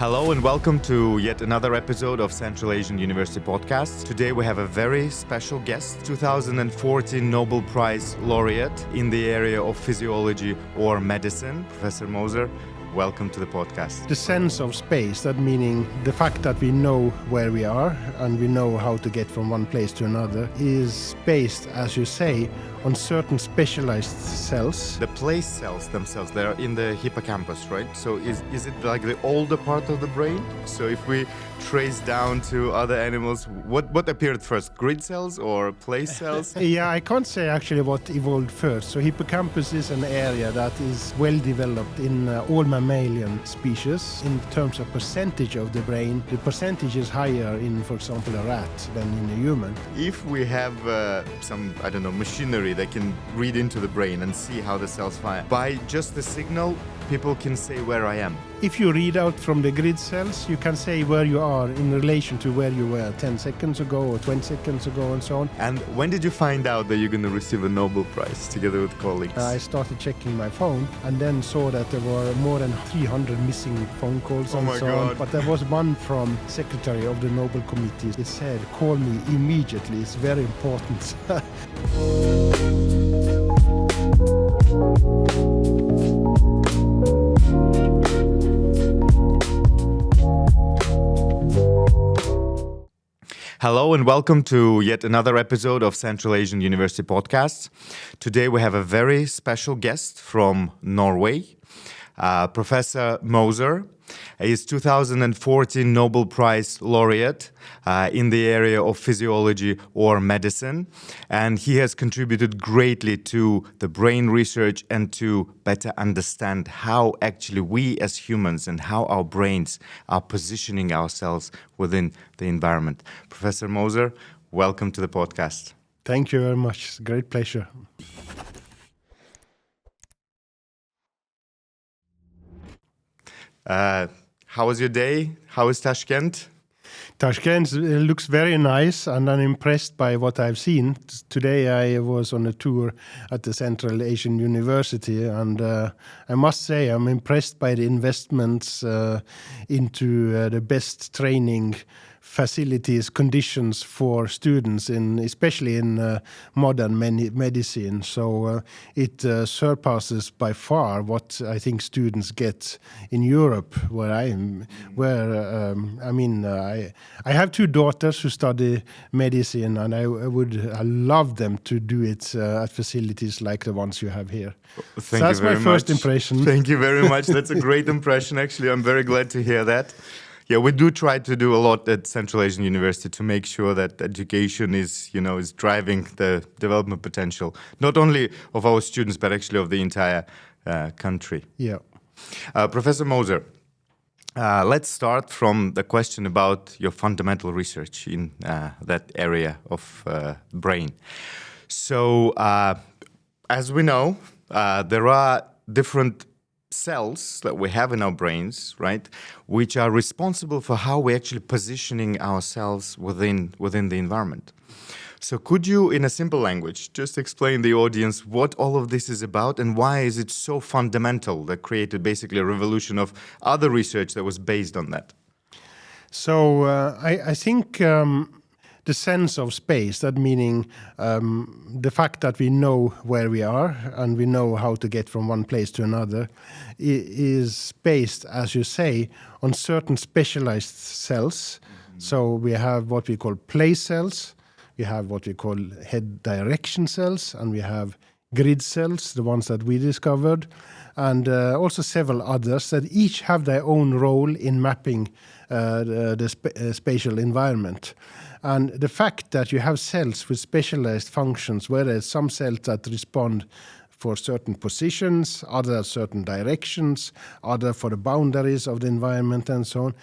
Hello and welcome to yet another episode of Central Asian University Podcast. Today we have a very special guest, 2014 Nobel Prize laureate in the area of physiology or medicine, Professor Moser. Welcome to the podcast. The sense of space, that meaning the fact that we know where we are and we know how to get from one place to another, is based, as you say, on certain specialized cells. The place cells themselves, they're in the hippocampus, right? So is it like the older part of the brain? So if we trace down to other animals, what appeared first, grid cells or place cells? Yeah, I can't say actually what evolved first. So hippocampus is an area that is well developed in all mammalian species. In terms of percentage of the brain, the percentage is higher in, for example, a rat than in a human. If we have some, machinery that can read into the brain and see how the cells fire, by just the signal, people can say where I am. If you read out from the grid cells, you can say where you are in relation to where you were 10 seconds ago or 20 seconds ago and so on. And when did you find out that you're going to receive a Nobel Prize together with colleagues? I started checking my phone and then saw that there were more than 300 missing phone calls and so on. But there was one from Secretary of the Nobel Committee. It said, "Call me immediately, it's very important." Hello and welcome to yet another episode of Central Asian University Podcast. Today we have a very special guest from Norway, Professor Moser. He is 2014 Nobel Prize laureate in the area of physiology or medicine, and he has contributed greatly to the brain research and to better understand how actually we as humans and how our brains are positioning ourselves within the environment. Professor Moser, welcome to the podcast. Thank you very much. It's a great pleasure. How was your day? How is Tashkent? Tashkent looks very nice, and I'm impressed by what I've seen. Today I was on a tour at the Central Asian University, and I must say I'm impressed by the investments into the best training facilities, conditions for students, especially in modern medicine. So it surpasses by far what I think students get in Europe, where I am. I have two daughters who study medicine, and I love them to do it at facilities like the ones you have here. So that's my first impression. Thank you very much. That's a great impression, actually. I'm very glad to hear that. Yeah, we do try to do a lot at Central Asian University to make sure that education is driving the development potential, not only of our students, but actually of the entire country. Yeah. Professor Moser, let's start from the question about your fundamental research in that area of brain. So, as we know, there are different cells that we have in our brains, right, which are responsible for how we're actually positioning ourselves within the environment. So could you, in a simple language, just explain the audience what all of this is about and why is it so fundamental that created basically a revolution of other research that was based on that? So I think the sense of space, that meaning the fact that we know where we are and we know how to get from one place to another, is based, as you say, on certain specialized cells. Mm-hmm. So we have what we call place cells, we have what we call head direction cells, and we have grid cells, the ones that we discovered, and also several others that each have their own role in mapping the spatial environment. And the fact that you have cells with specialized functions, where there's some cells that respond for certain positions, other certain directions, other for the boundaries of the environment and so on,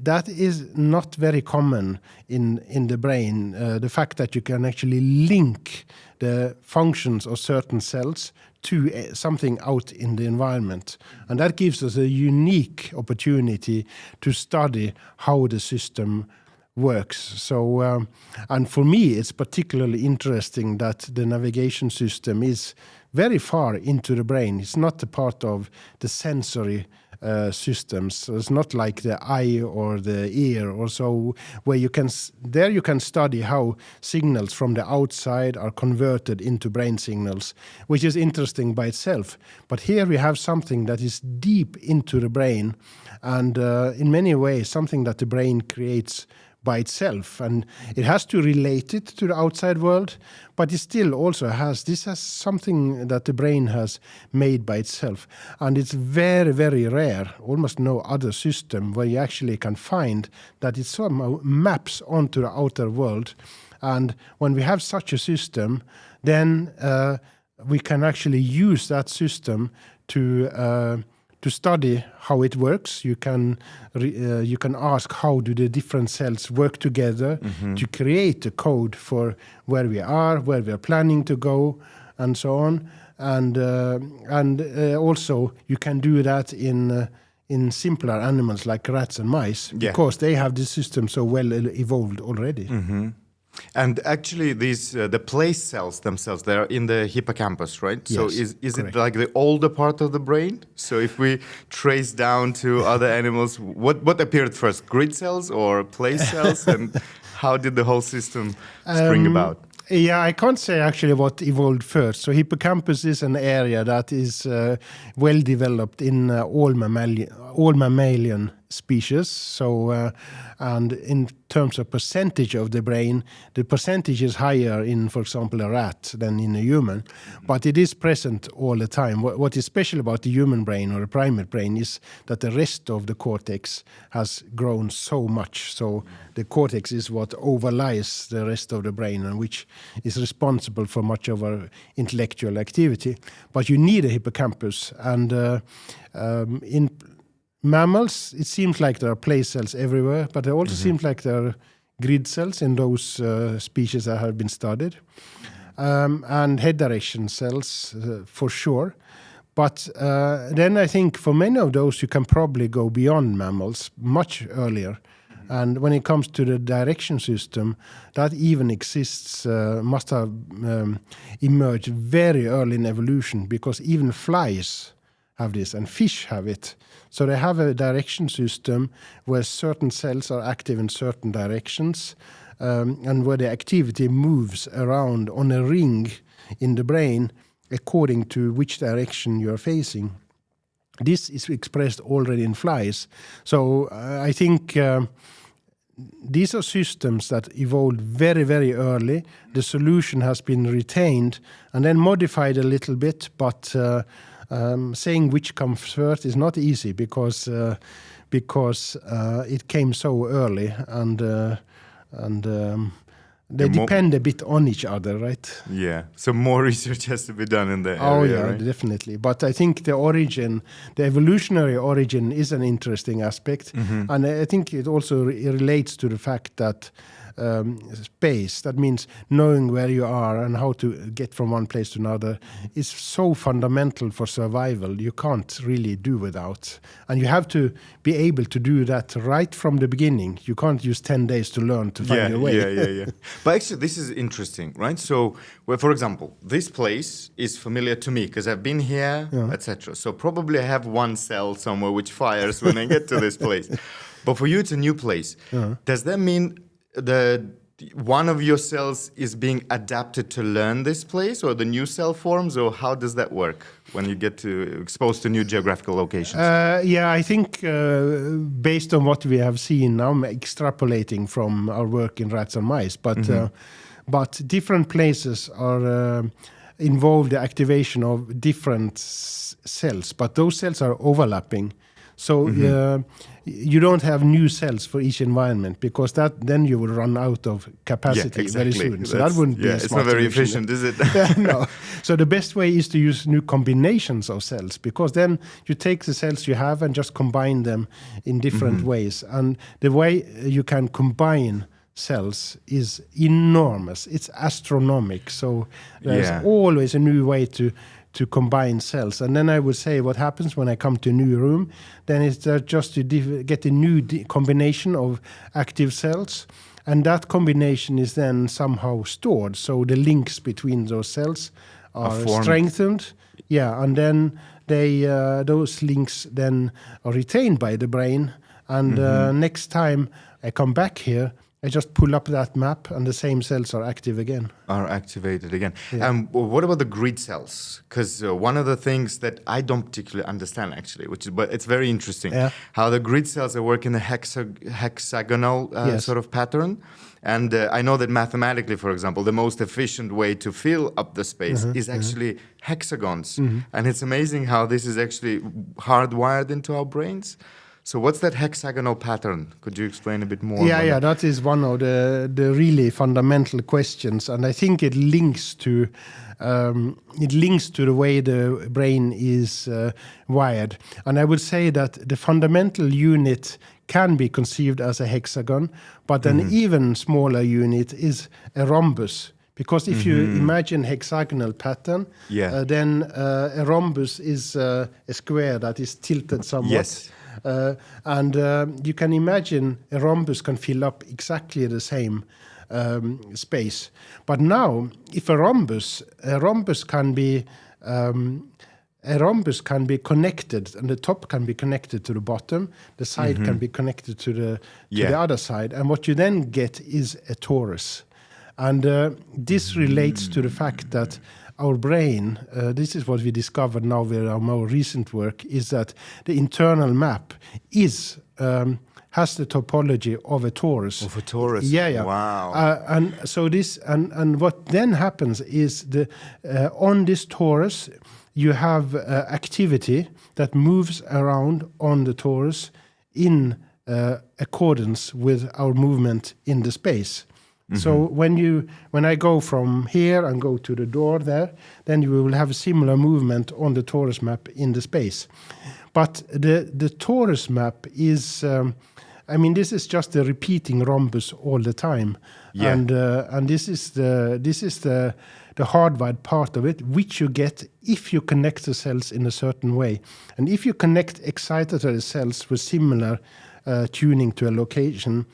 that is not very common in the brain. The fact that you can actually link the functions of certain cells to something out in the environment. And that gives us a unique opportunity to study how the system works. So, and for me, it's particularly interesting that the navigation system is very far into the brain. It's not a part of the sensory systems. So it's not like the eye or the ear or so, where you can study how signals from the outside are converted into brain signals, which is interesting by itself. But here we have something that is deep into the brain, and in many ways something that the brain creates by itself, and it has to relate it to the outside world, but it still also has something that the brain has made by itself. And it's very, very rare, almost no other system where you actually can find that it somehow maps onto the outer world. And when we have such a system, then we can actually use that system to study how it works. You can ask how do the different cells work together to create a code for where we are planning to go, and so on. And also you can do that in simpler animals like rats and mice, because they have this system so well evolved already. And actually, these the place cells themselves, they're in the hippocampus, right? Yes, so is it like the older part of the brain? So if we trace down to other animals, what appeared first, grid cells or place cells? And how did the whole system spring about? Yeah, I can't say actually what evolved first. So hippocampus is an area that is well developed in all mammalian species. So, and in terms of percentage of the brain, the percentage is higher in, for example, a rat than in a human. But it is present all the time. What is special about the human brain or the primate brain is that the rest of the cortex has grown so much. So the cortex is what overlies the rest of the brain, and which is responsible for much of our intellectual activity. But you need a hippocampus, and in mammals, it seems like there are place cells everywhere, but it also seems like there are grid cells in those species that have been studied, and head direction cells for sure. But then I think for many of those, you can probably go beyond mammals much earlier. And when it comes to the direction system, that even exists, must have emerged very early in evolution, because even flies have this and fish have it. So they have a direction system where certain cells are active in certain directions, and where the activity moves around on a ring in the brain according to which direction you're facing. This is expressed already in flies. So I think these are systems that evolved very, very early. The solution has been retained and then modified a little bit, but saying which comes first is not easy, because it came so early, and they depend a bit on each other, right? Yeah. So more research has to be done in the area. Oh yeah, right? Definitely. But I think the evolutionary origin is an interesting aspect, and I think it also relates to the fact that space, that means knowing where you are and how to get from one place to another, is so fundamental for survival. You can't really do without, and you have to be able to do that right from the beginning. You can't use 10 days to learn to find your way. Yeah. But actually, this is interesting, right? So, well, for example, this place is familiar to me because I've been here, etc. So probably I have one cell somewhere which fires when I get to this place. But for you, it's a new place. Does that mean one of your cells is being adapted to learn this place, or the new cell forms, or how does that work when you get exposed to new geographical locations? Yeah, I think based on what we have seen now, I'm extrapolating from our work in rats and mice, but different places are involve the activation of different cells, but those cells are overlapping. So you don't have new cells for each environment, because then you will run out of capacity very soon. So that wouldn't be a it's smart not very solution. efficient, is it? No. So the best way is to use new combinations of cells, because then you take the cells you have and just combine them in different ways. And the way you can combine cells is enormous. It's astronomical. So there's always a new way to combine cells. And then I would say what happens when I come to a new room, then it's just to get a new combination of active cells, and that combination is then somehow stored, so the links between those cells are strengthened. Yeah, and then those links then are retained by the brain. And next time I come back here, I just pull up that map and the same cells are active again. Are activated again. What about the grid cells? Because one of the things that I don't particularly understand actually, but it's very interesting, how the grid cells are working in a hexagonal sort of pattern. And I know that mathematically, for example, the most efficient way to fill up the space is actually hexagons. And it's amazing how this is actually hardwired into our brains. So what's that hexagonal pattern? Could you explain a bit more? Yeah, that is one of the really fundamental questions, and I think it links to the way the brain is wired. And I would say that the fundamental unit can be conceived as a hexagon, but an even smaller unit is a rhombus. Because if you imagine hexagonal pattern, then a rhombus is a square that is tilted somewhat. Yes. And you can imagine a rhombus can fill up exactly the same space. But now, if a rhombus can be connected, and the top can be connected to the bottom, the side can be connected to the other side, and what you then get is a torus. And this relates to the fact that our brain, this is what we discovered now with our more recent work, is that the internal map has the topology of a torus. Of a torus. Yeah. Wow. And so this, and what then happens is on this torus, you have activity that moves around on the torus in accordance with our movement in the space. So when I go from here and go to the door there, then you will have a similar movement on the torus map in the space. But the torus map is, this is just a repeating rhombus all the time, and this is the hardwired part of it, which you get if you connect the cells in a certain way, and if you connect excitatory cells with similar tuning to a location.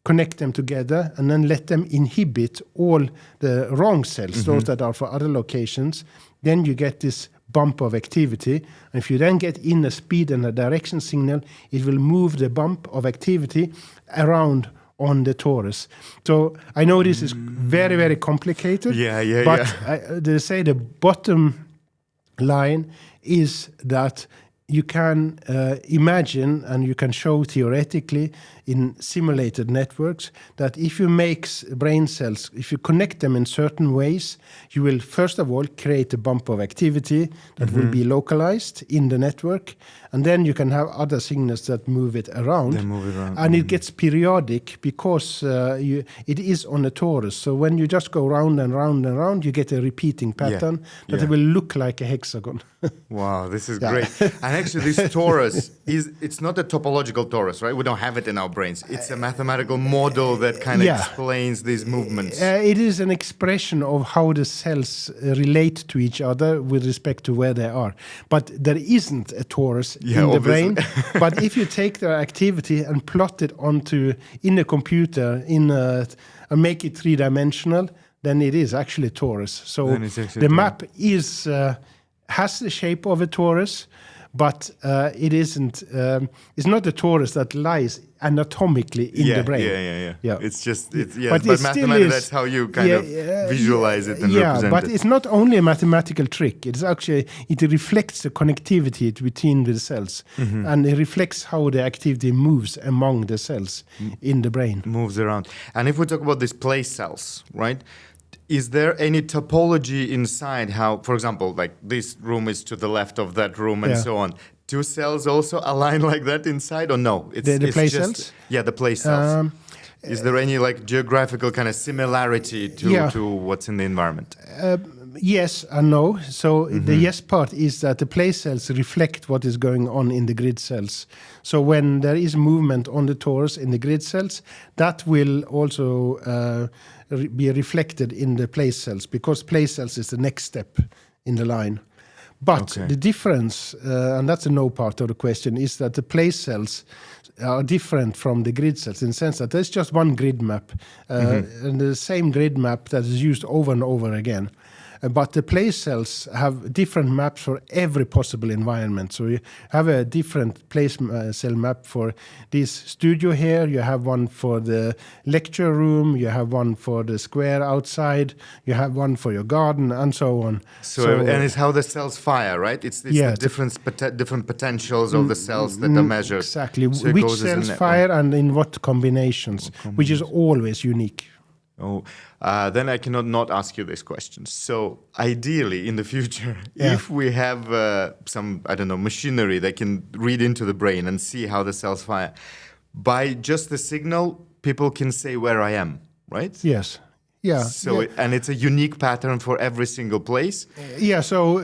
Connect them together and then let them inhibit all the wrong cells, those that are for other locations. Then you get this bump of activity. And if you then get in a speed and a direction signal, it will move the bump of activity around on the torus. So I know this is very, very complicated. But they say the bottom line is that you can imagine and you can show theoretically in simulated networks that if you make brain cells, if you connect them in certain ways, you will first of all create a bump of activity that will be localized in the network, and then you can have other signals that move it around. And it gets periodic because it is on a torus. So when you just go round and round and round, you get a repeating pattern that will look like a hexagon. Wow, this is great. And actually, this torus it's not a topological torus, right? We don't have it in our brains. It's a mathematical model that kind of explains these movements. It is an expression of how the cells relate to each other with respect to where they are. But there isn't a torus in the brain. But if you take their activity and plot it in a computer and make it three-dimensional, then it is actually a torus. So the map has the shape of a torus, but it isn't. It's not a torus that lies anatomically in the brain. Yeah. It's just, but mathematically, that's how you kind of visualize it and represent it. But it's not only a mathematical trick. It's actually, it reflects the connectivity between the cells, and it reflects how the activity moves among the cells in the brain. Moves around. And if we talk about these place cells, right? Is there any topology inside how, for example, like this room is to the left of that room and so on? Do cells also align like that inside or no? It's the place cells? Yeah, the place cells. Is there any like geographical kind of similarity to what's in the environment? Yes and no. So the yes part is that the place cells reflect what is going on in the grid cells. So when there is movement on the torus in the grid cells, that will also be reflected in the place cells, because place cells is the next step in the line. But the difference, and that's a no part of the question, is that the place cells are different from the grid cells in the sense that there's just one grid map, and the same grid map that is used over and over again. But the place cells have different maps for every possible environment. So you have a different place cell map for this studio here. You have one for the lecture room. You have one for the square outside. You have one for your garden, and so on. So and it's how the cells fire, right? It's the different potentials of the cells that are measured. Exactly. So which cells fire and in what combinations, which is always unique. Oh, then I cannot not ask you this question. So ideally, in the future, if we have some, I don't know, machinery that can read into the brain and see how the cells fire, by just the signal, people can say where I am, right? Yes. Yeah. So and it's a unique pattern for every single place. Yeah. So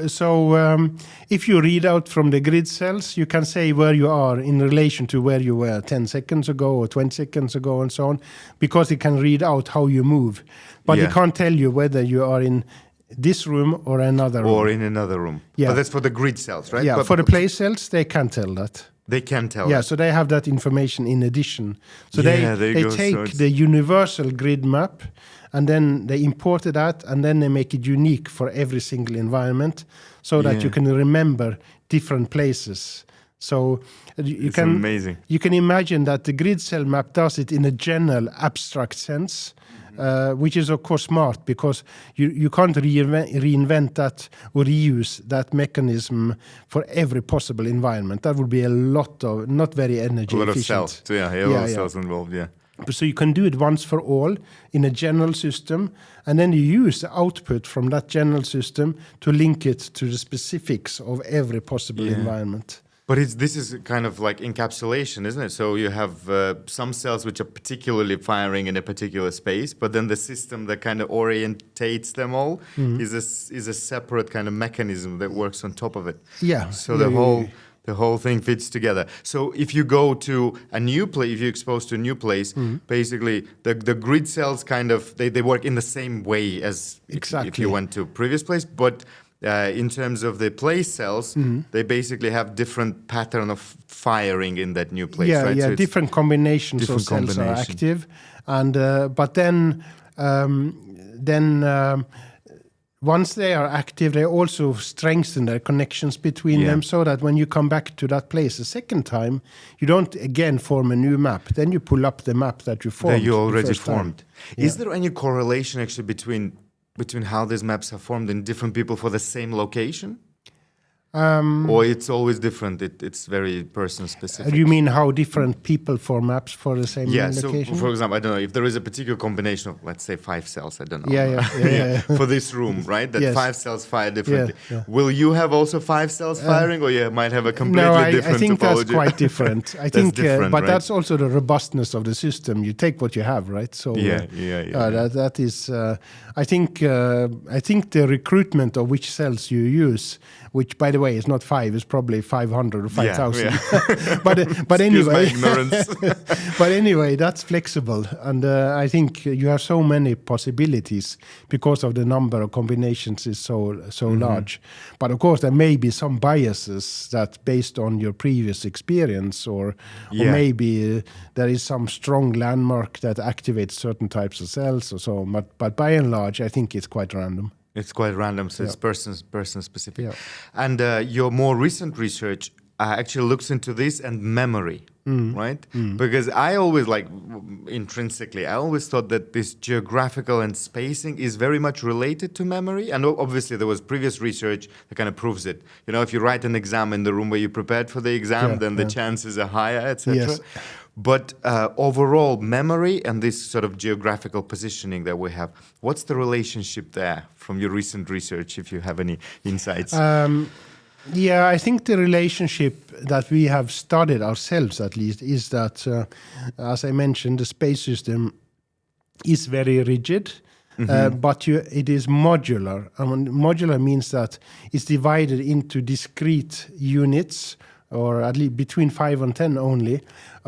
if you read out from the grid cells, you can say where you are in relation to where you were 10 seconds ago or 20 seconds ago, and so on, because it can read out how you move, but it can't tell you whether you are in this room or another room. Or in another room. Yeah. But that's for the grid cells, right? Yeah. But for the place cells, they can't tell that. They can tell. Yeah, so they have that information in addition. So they take the universal grid map, and then they import that, and then they make it unique for every single environment, so that you can remember different places. So it's amazing. You can imagine that the grid cell map does it in a general abstract sense. Which is of course smart, because you can't reinvent that or reuse that mechanism for every possible environment. That would be a lot of not very energy efficient. A lot of cells, a lot of cells involved, So you can do it once for all in a general system, and then you use the output from that general system to link it to the specifics of every possible environment. But this is kind of like encapsulation, isn't it? So you have some cells which are particularly firing in a particular space, but then the system that kind of orientates them all is a separate kind of mechanism that works on top of it. Yeah. So the whole thing fits together. So if you go to a new place, if you're exposed to a new place, basically the grid cells kind of they work in the same way as if you went to a previous place, but in terms of the place cells, they basically have different pattern of firing in that new place, right? Yeah, so different combinations of cells are active, and but then once they are active, they also strengthen their connections between them, so that when you come back to that place a second time, you don't again form a new map. Then you pull up the map that you formed. That you already formed. Is there any correlation actually between how these maps are formed in different people for the same location? Or it's always different, it's very person specific? You mean how different people form maps for the same location? So for example, I don't know, if there is a particular combination of, let's say, 5 cells, I don't know, for this room, right, that 5 cells fire differently. Will you have also 5 cells firing, or you might have a completely different I think topology? That's quite different. I think, but right? That's also the robustness of the system. You take what you have, right? So that is, I think the recruitment of which cells you use, which, by the way, is not 5, is probably 500 or 5,000. But anyway, but anyway, that's flexible, and I think you have so many possibilities because of the number of combinations is so large. But of course, there may be some biases that based on your previous experience, or maybe there is some strong landmark that activates certain types of cells or so. But by and large, I think it's quite random. It's quite random, so it's person specific. Yeah. And your more recent research actually looks into this and memory, right? Because I always intrinsically, I always thought that this geographical and spacing is very much related to memory. And obviously there was previous research that kind of proves it. You know, if you write an exam in the room where you prepared for the exam, then the chances are higher, etc. Yes. But overall, memory and this sort of geographical positioning that we have, what's the relationship there from your recent research, if you have any insights? I think the relationship that we have studied ourselves, at least, is that, as I mentioned, the space system is very rigid, but it is modular. Modular means that it's divided into discrete units, or at least between 5 and 10 only.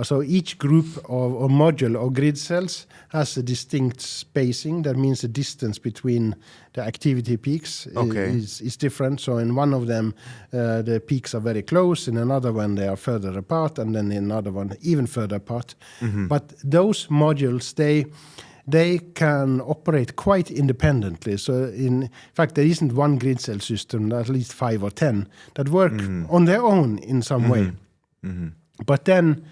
So each group or module or grid cells has a distinct spacing. That means the distance between the activity peaks is different. So in one of them, the peaks are very close. In another one, they are further apart. And then in another one, even further apart. But those modules, they can operate quite independently. So in fact, there isn't one grid cell system, at least 5 or 10, that work on their own in some way. But then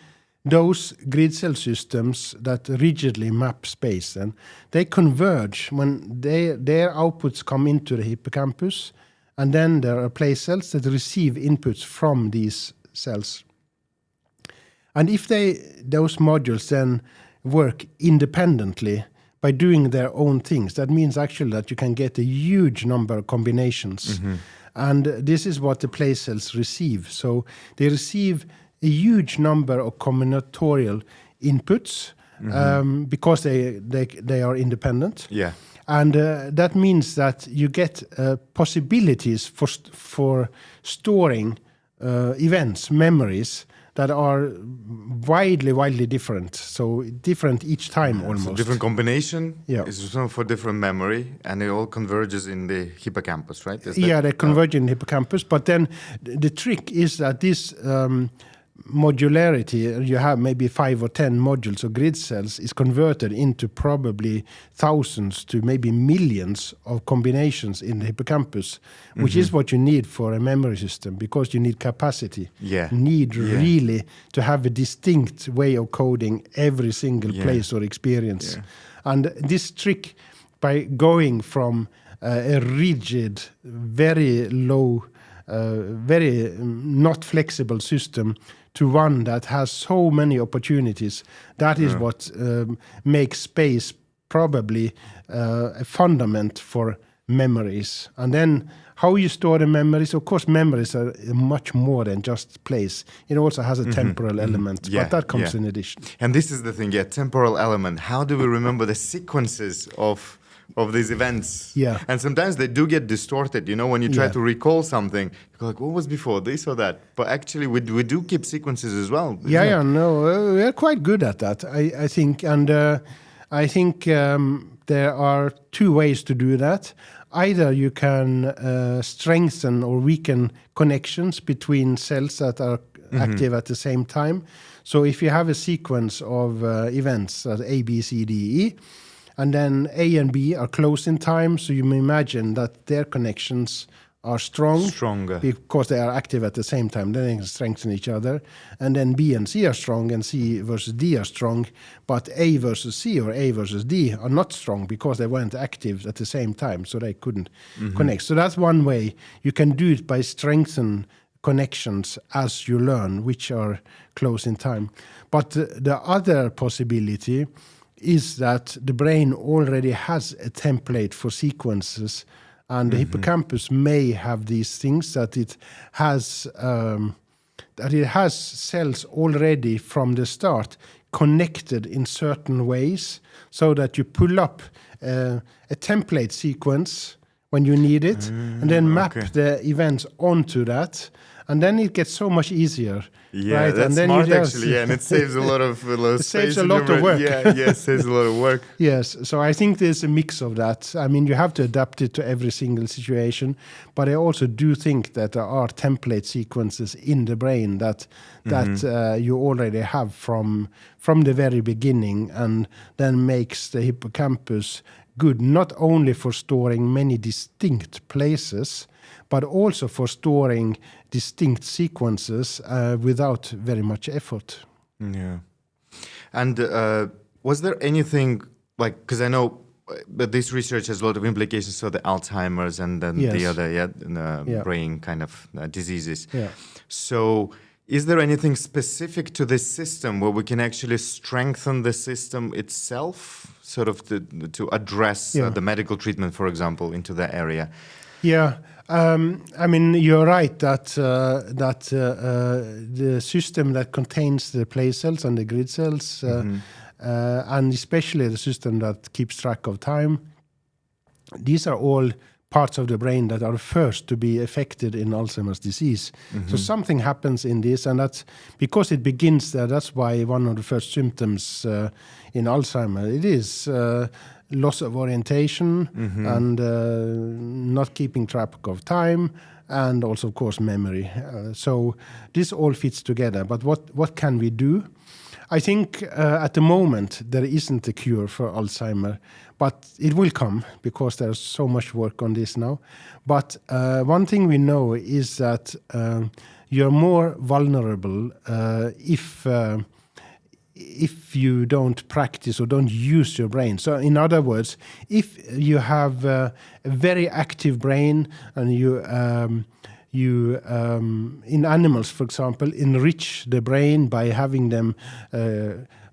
those grid cell systems that rigidly map space, and they converge when their outputs come into the hippocampus, and then there are place cells that receive inputs from these cells. And if those modules then work independently by doing their own things, that means actually that you can get a huge number of combinations. And this is what the place cells receive. So they receive a huge number of combinatorial inputs because they are independent. Yeah. And that means that you get possibilities for storing events, memories, that are widely different. So different each time almost. So different combination Yeah. is for different memory, and it all converges in the hippocampus, right? Yeah, they converge in the hippocampus. But then the trick is that this modularity, you have maybe 5 or 10 modules or grid cells, is converted into probably thousands to maybe millions of combinations in the hippocampus, which is what you need for a memory system, because you need capacity. Yeah. You need really to have a distinct way of coding every single place or experience. And this trick, by going from a rigid, very low, very not flexible system to one that has so many opportunities, that is what makes space probably a fundament for memories. And then how you store the memories, of course, memories are much more than just place. It also has a temporal element, but that comes in addition. And this is the thing, temporal element. How do we remember the sequences of these events? Yeah. And sometimes they do get distorted, when you try to recall something, you go like, what was before this or that? But actually we do keep sequences as well. We're quite good at that, I think. And I think there are two ways to do that. Either you can strengthen or weaken connections between cells that are active at the same time. So if you have a sequence of events, A, B, C, D, E, and then A and B are close in time, so you may imagine that their connections are stronger because they are active at the same time. Then they can strengthen each other. And then B and C are strong, and C versus D are strong. But A versus C or A versus D are not strong because they weren't active at the same time, so they couldn't connect. So that's one way. You can do it by strengthening connections as you learn, which are close in time. But the other possibility is that the brain already has a template for sequences, and the hippocampus may have these things, that it has cells already from the start connected in certain ways, so that you pull up a template sequence when you need it, and then map the events onto that, and then it gets so much easier. Yeah, right? that's and then smart actually, and it saves a lot of it space. Saves a lot of work. It saves a lot of work. Yes, so I think there's a mix of that. I mean, you have to adapt it to every single situation, but I also do think that there are template sequences in the brain that you already have from the very beginning, and then makes the hippocampus good not only for storing many distinct places, but also for storing distinct sequences without very much effort. Yeah. And was there anything, like, because I know that this research has a lot of implications for the Alzheimer's and then the other brain kind of diseases. Yeah. So is there anything specific to this system where we can actually strengthen the system itself, sort of to address the medical treatment, for example, into that area? Yeah. I mean, you're right that the system that contains the place cells and the grid cells, and especially the system that keeps track of time, these are all parts of the brain that are first to be affected in Alzheimer's disease. So something happens in this, and that's because it begins there. That's why one of the first symptoms in Alzheimer, it is loss of orientation and not keeping track of time, and also, of course, memory. So this all fits together. But what can we do? I think at the moment there isn't a cure for Alzheimer, but it will come because there's so much work on this now. But one thing we know is that you're more vulnerable if you don't practice or don't use your brain. So in other words, if you have a very active brain and you in animals, for example, enrich the brain by having them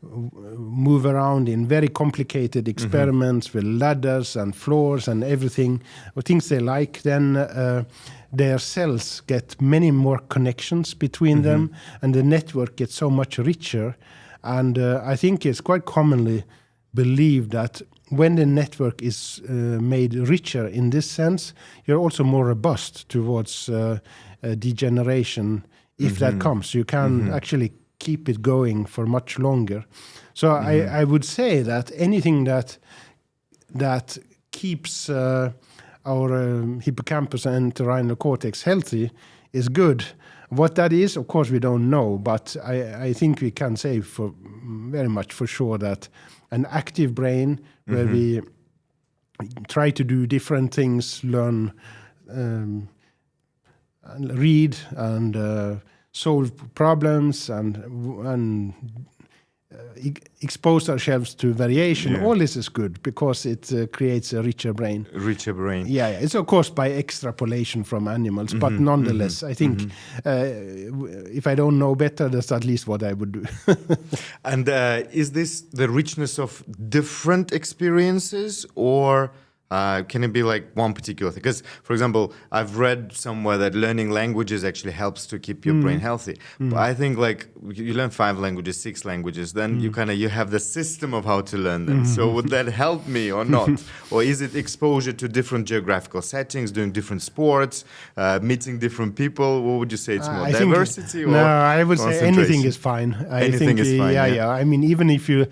move around in very complicated experiments with ladders and floors and everything, or things they like, then their cells get many more connections between them, and the network gets so much richer. And I think it's quite commonly believed that when the network is made richer in this sense, you're also more robust towards degeneration if that comes. You can actually keep it going for much longer. So I would say that anything that keeps our hippocampus and entorhinal cortex healthy is good. What that is, of course, we don't know, but I think we can say very much for sure that an active brain where we try to do different things, learn, read, and solve problems, and expose ourselves to variation. All this is good because it creates a richer brain. Richer brain. Yeah, it's of course by extrapolation from animals, but nonetheless, I think if I don't know better, that's at least what I would do. And is this the richness of different experiences, or can it be like one particular thing? Because, for example, I've read somewhere that learning languages actually helps to keep your brain healthy. But I think like you learn 5 languages, 6 languages, then you have the system of how to learn them. So would that help me or not? Or is it exposure to different geographical settings, doing different sports, meeting different people? What would you say? It's more diversity? No, I would say anything is fine. Anything is fine. Yeah. I mean, even if you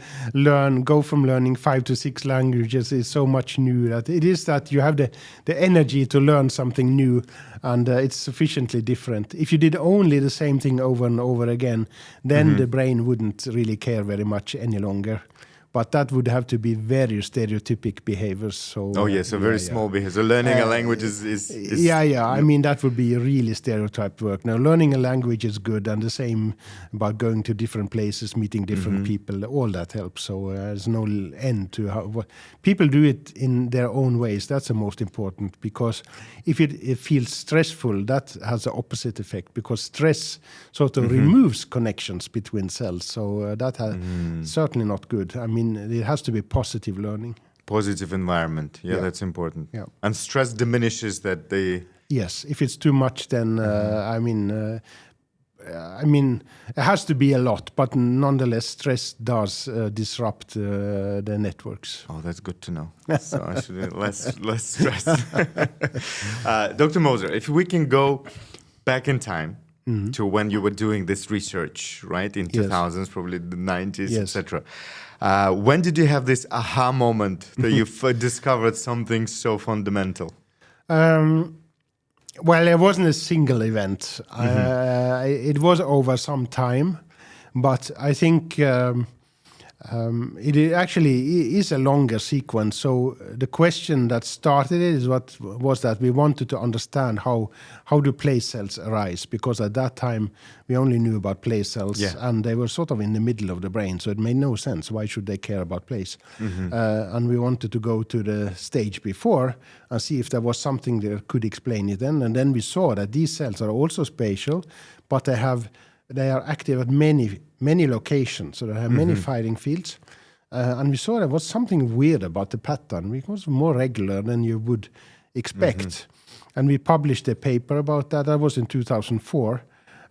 go from learning 5 to 6 languages, is so much new that it is that you have the energy to learn something new, and it's sufficiently different. If you did only the same thing over and over again, then the brain wouldn't really care very much any longer. But that would have to be very stereotypic behaviors. So very small behaviors. So learning a language is I mean, that would be really stereotyped work. Now, learning a language is good, and the same about going to different places, meeting different people. All that helps. So there's no end to how people do it in their own ways. That's the most important, because if it feels stressful, that has the opposite effect, because stress sort of removes connections between cells. So that certainly not good. I mean, it has to be positive learning. Positive environment. Yeah, that's important. Yeah. And stress diminishes that they... Yes, if it's too much, then I mean, it has to be a lot, but nonetheless, stress does disrupt the networks. Oh, that's good to know. So I should less stress. Dr. Moser, if we can go back in time to when you were doing this research, right, in 2000s, probably the 90s, etc. When did you have this aha moment that you discovered something so fundamental? Well, it wasn't a single event. It was over some time, but I think it actually is a longer sequence. So the question that started it was that we wanted to understand how do place cells arise, because at that time we only knew about place cells, and they were sort of in the middle of the brain, so it made no sense. Why should they care about place? And we wanted to go to the stage before and see if there was something that could explain it then. And then we saw that these cells are also spatial, but they are active at many locations, so they have many firing fields. And we saw there was something weird about the pattern. It was more regular than you would expect. And we published a paper about that. That was in 2004.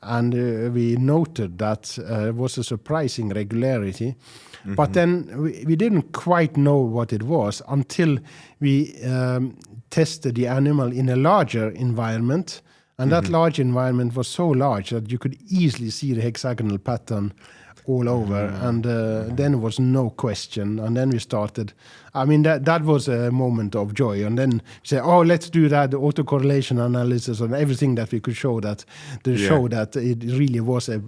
And we noted that it was a surprising regularity. But then we didn't quite know what it was until we tested the animal in a larger environment. And that large environment was so large that you could easily see the hexagonal pattern all over, and then was no question, and then we started. I mean, that was a moment of joy, and then we said, oh, let's do that autocorrelation analysis on everything that we could show that show that it really was a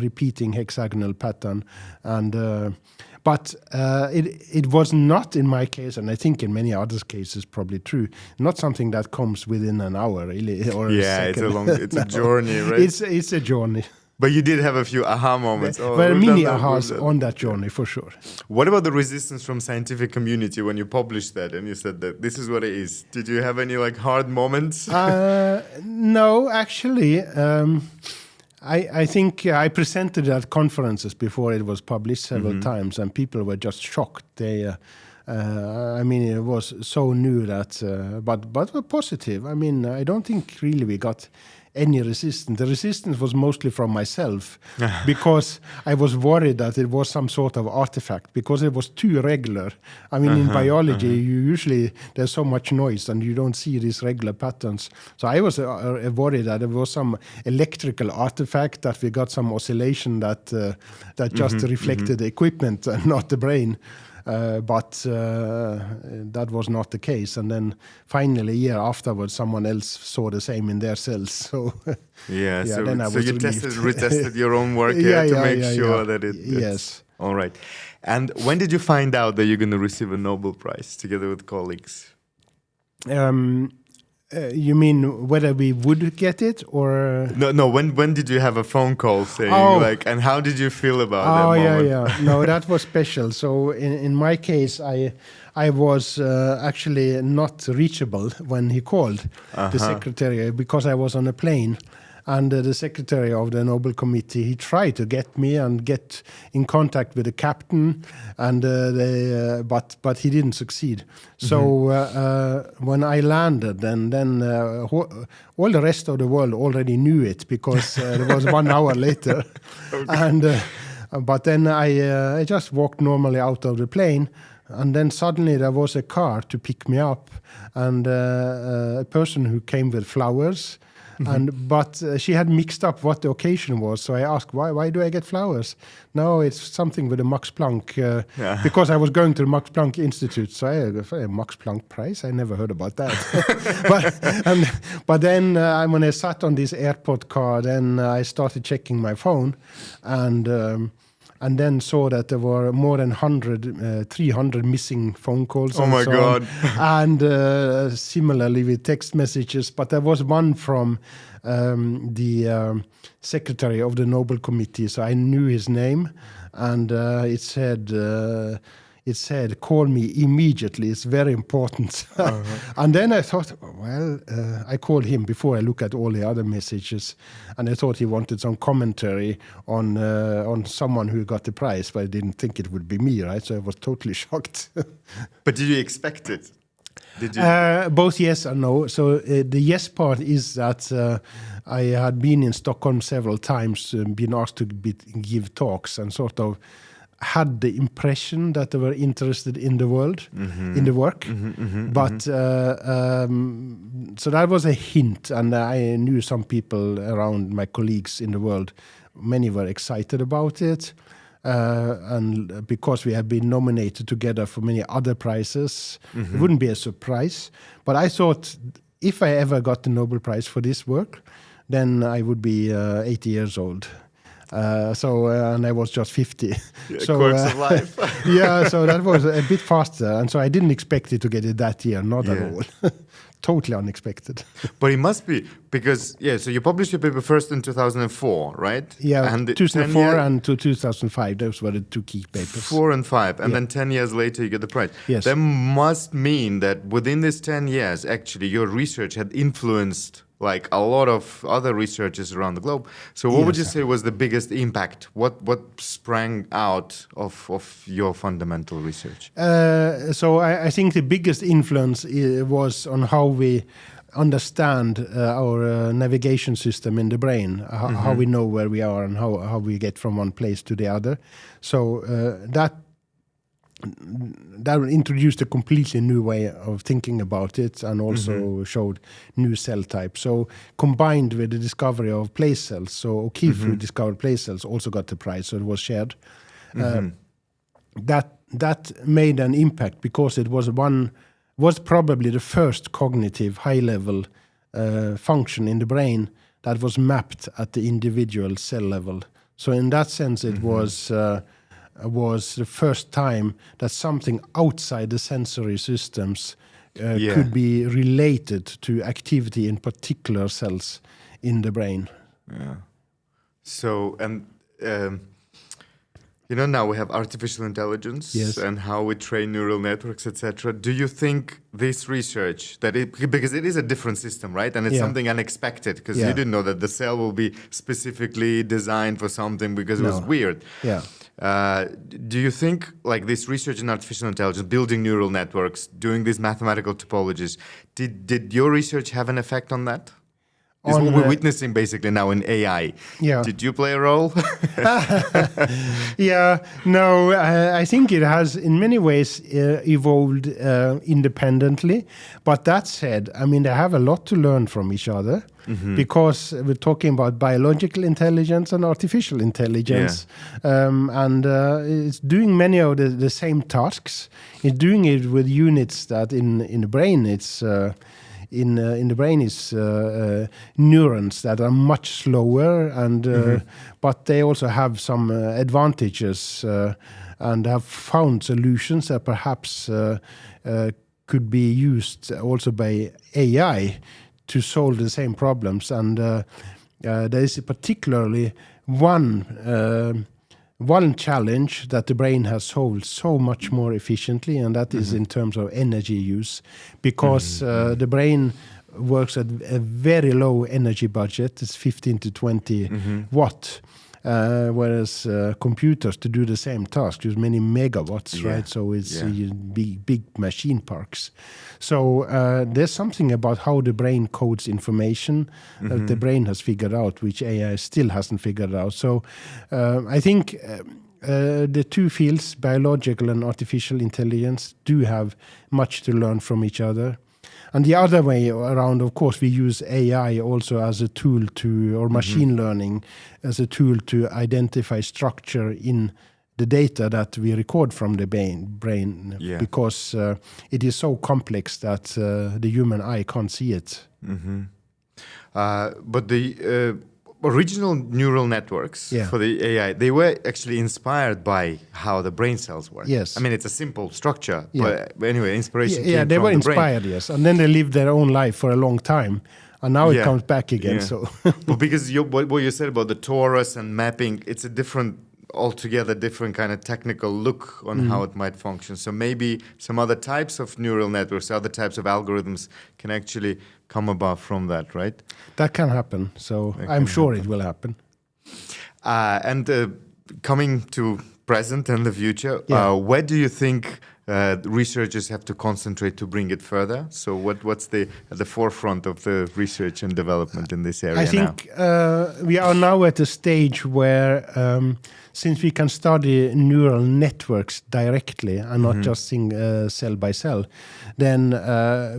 repeating hexagonal pattern, and but it was not in my case, and I think in many others cases probably true, not something that comes within an hour really, or a second. It's a journey, right? It's a journey. But you did have a few aha moments. There are many ahas on that journey, for sure. What about the resistance from scientific community when you published that and you said that this is what it is? Did you have any like hard moments? No, actually. I think I presented at conferences before it was published several times, and people were just shocked. They, I mean, it was so new that, but were positive. I mean, I don't think really we got any resistance. The resistance was mostly from myself because I was worried that it was some sort of artifact because it was too regular. I mean, in biology, you usually, there's so much noise and you don't see these regular patterns. So I was worried that it was some electrical artifact, that we got some oscillation that just reflected the equipment and not the brain. But that was not the case, and then finally a year afterwards someone else saw the same in their cells, so so then I was you relieved. retested your own work to make sure that it's yes. All right. And when did you find out that you're going to receive a Nobel Prize together with colleagues? You mean whether we would get it, or no? When did you have a phone call saying like, and how did you feel about that moment? No, that was special. So in my case, I was actually not reachable when he called the secretary, because I was on a plane. And the secretary of the Nobel Committee, he tried to get me and get in contact with the captain, and but he didn't succeed. So when I landed, then all the rest of the world already knew it, because it was 1 hour later. And but then I just walked normally out of the plane. And then suddenly there was a car to pick me up, and a person who came with flowers. But she had mixed up what the occasion was, so I asked, why do I get flowers? No, it's something with the Max Planck, because I was going to the Max Planck Institute. So a Max Planck Prize? I never heard about that. but then when I sat on this airport car, then I started checking my phone, and then saw that there were more than 300 missing phone calls. Oh my God. And similarly with text messages. But there was one from the secretary of the Nobel Committee, so I knew his name. And it said, call me immediately, it's very important. And then I thought, well, I called him before I look at all the other messages, and I thought he wanted some commentary on someone who got the prize, but I didn't think it would be me, right? So I was totally shocked. But did you expect it? Did you? Both yes and no. So the yes part is that I had been in Stockholm several times, been asked to give talks, and sort of had the impression that they were interested in the world, in the work. But so that was a hint, and I knew some people around, my colleagues in the world, many were excited about it. And because we have been nominated together for many other prizes, it wouldn't be a surprise. But I thought if I ever got the Nobel Prize for this work, then I would be 80 years old. And I was just 50. So, course of life. So that was a bit faster. And so I didn't expect it to get it that year, not at all. Totally unexpected. But it must be, because, so you published your paper first in 2004, right? Yeah, and 2004 and 2005, those were the two key papers. 4 and 5, and then 10 years later you get the prize. Yes. That must mean that within this 10 years, actually, your research had influenced like a lot of other researchers around the globe. So what would you say was the biggest impact? What sprang out of your fundamental research? So I think the biggest influence was on how we understand our navigation system in the brain, how we know where we are and how we get from one place to the other. So that introduced a completely new way of thinking about it, and also showed new cell types. So combined with the discovery of place cells, so O'Keefe, who discovered place cells, also got the prize, so it was shared. That made an impact because it was probably the first cognitive high-level function in the brain that was mapped at the individual cell level. So in that sense, it was the first time that something outside the sensory systems could be related to activity in particular cells in the brain. Yeah. So, and now we have artificial intelligence and how we train neural networks, etc. Do you think this research, because it is a different system, right? And it's something unexpected, because you didn't know that the cell will be specifically designed for something because it was weird. Yeah. Do you think like this research in artificial intelligence, building neural networks, doing these mathematical topologies, did your research have an effect on that? This is what we're witnessing basically now in AI. Yeah. Did you play a role? No, I think it has in many ways evolved independently. But that said, I mean, they have a lot to learn from each other, because we're talking about biological intelligence and artificial intelligence. And it's doing many of the same tasks. It's doing it with units that in the brain it's... In the brain is neurons that are much slower, and but they also have some advantages, and have found solutions that perhaps could be used also by AI to solve the same problems. And there is particularly one challenge that the brain has solved so much more efficiently, and that is in terms of energy use, because the brain works at a very low energy budget. It's 15 to 20 watt, whereas computers, to do the same task, use many megawatts, right? So it's big machine parks. So there's something about how the brain codes information that the brain has figured out, which AI still hasn't figured out. So I think the two fields, biological and artificial intelligence, do have much to learn from each other. And the other way around, of course, we use AI also as a tool to, or machine learning as a tool to identify structure in the data that we record from the brain, because it is so complex that the human eye can't see it. But the original neural networks for the AI, they were actually inspired by how the brain cells work. Yes. I mean, it's a simple structure, but anyway, inspiration came they from were the brain. inspired, yes. And then they lived their own life for a long time. And now it comes back again. So, well, because what you said about the torus and mapping, it's a altogether different kind of technical look on how it might function. So maybe some other types of neural networks, other types of algorithms can actually come about from that, right? That can happen. So I'm sure it will happen. And coming to present and the future, where do you think researchers have to concentrate to bring it further? So what's at the forefront of the research and development in this area now? I think we are now at a stage where, since we can study neural networks directly and not just cell by cell, then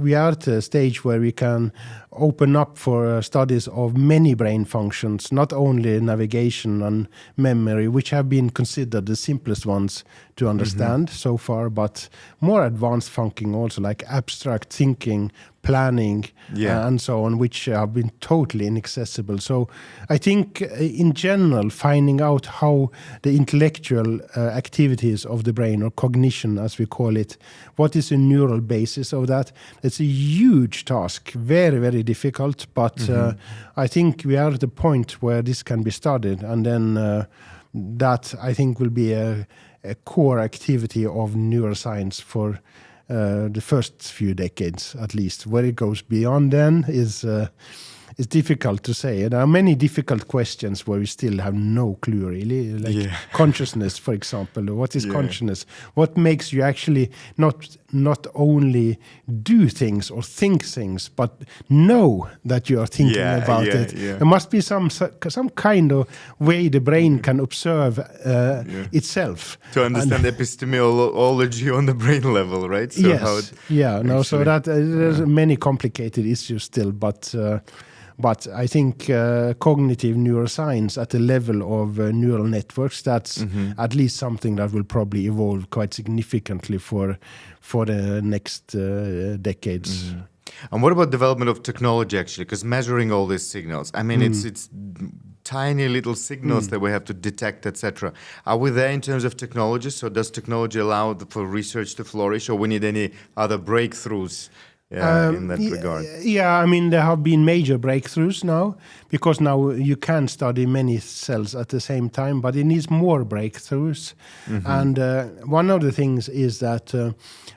we are at a stage where we can open up for studies of many brain functions, not only navigation and memory, which have been considered the simplest ones to understand so far, but more advanced function also, like abstract thinking, planning, and so on, which have been totally inaccessible. So I think in general, finding out how the intellectual activities of the brain, or cognition as we call it, what is the neural basis of that, it's a huge task, very, very difficult, but I think we are at the point where this can be studied, and then that I think will be a core activity of neuroscience for the first few decades, at least. Where it goes beyond then is it's difficult to say. There are many difficult questions where we still have no clue, really. Like consciousness, for example. What is consciousness? What makes you actually not only do things or think things, but know that you are thinking about it? Yeah. There must be some kind of way the brain can observe itself. To understand epistemology on the brain level, right? So so that there's many complicated issues still, but I think cognitive neuroscience at the level of neural networks, that's at least something that will probably evolve quite significantly for the next decades. And what about development of technology, actually? Because measuring all these signals, I mean, it's tiny little signals that we have to detect, etc. Are we there in terms of technology? So does technology allow for research to flourish, or we need any other breakthroughs in that regard? Yeah, I mean, there have been major breakthroughs now, because now you can study many cells at the same time, but it needs more breakthroughs. And one of the things is that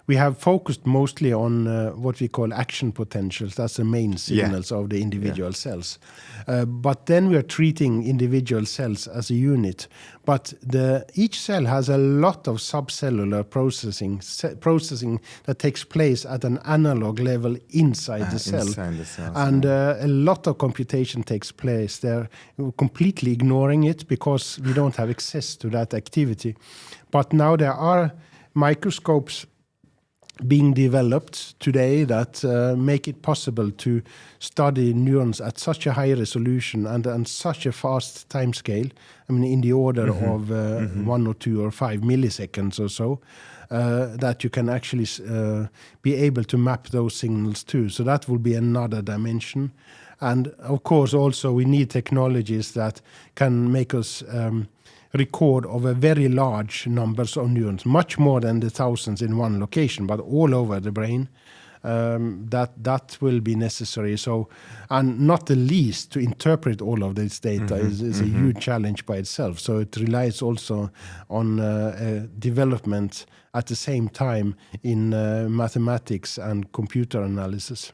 we have focused mostly on what we call action potentials. That's the main signals of the individual cells. But then we are treating individual cells as a unit. But each cell has a lot of subcellular processing that takes place at an analog level inside the cell. And a lot of computation takes place there. We're completely ignoring it because we don't have access to that activity. But now there are microscopes being developed today that make it possible to study neurons at such a high resolution and such a fast time scale. I mean, in the order of 1 or 2 or 5 milliseconds or so, that you can actually be able to map those signals too. So that will be another dimension. And of course, also we need technologies that can make us record of a very large numbers of neurons, much more than the thousands in one location, but all over the brain. That will be necessary. So, and not the least, to interpret all of this data is a huge challenge by itself. So it relies also on development at the same time in mathematics and computer analysis.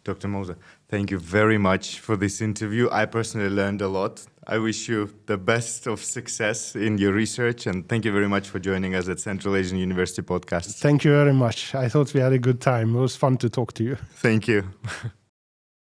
Dr. Moser, thank you very much for this interview. I personally learned a lot. I wish you the best of success in your research, and thank you very much for joining us at Central Asian University Podcast. Thank you very much. I thought we had a good time. It was fun to talk to you. Thank you.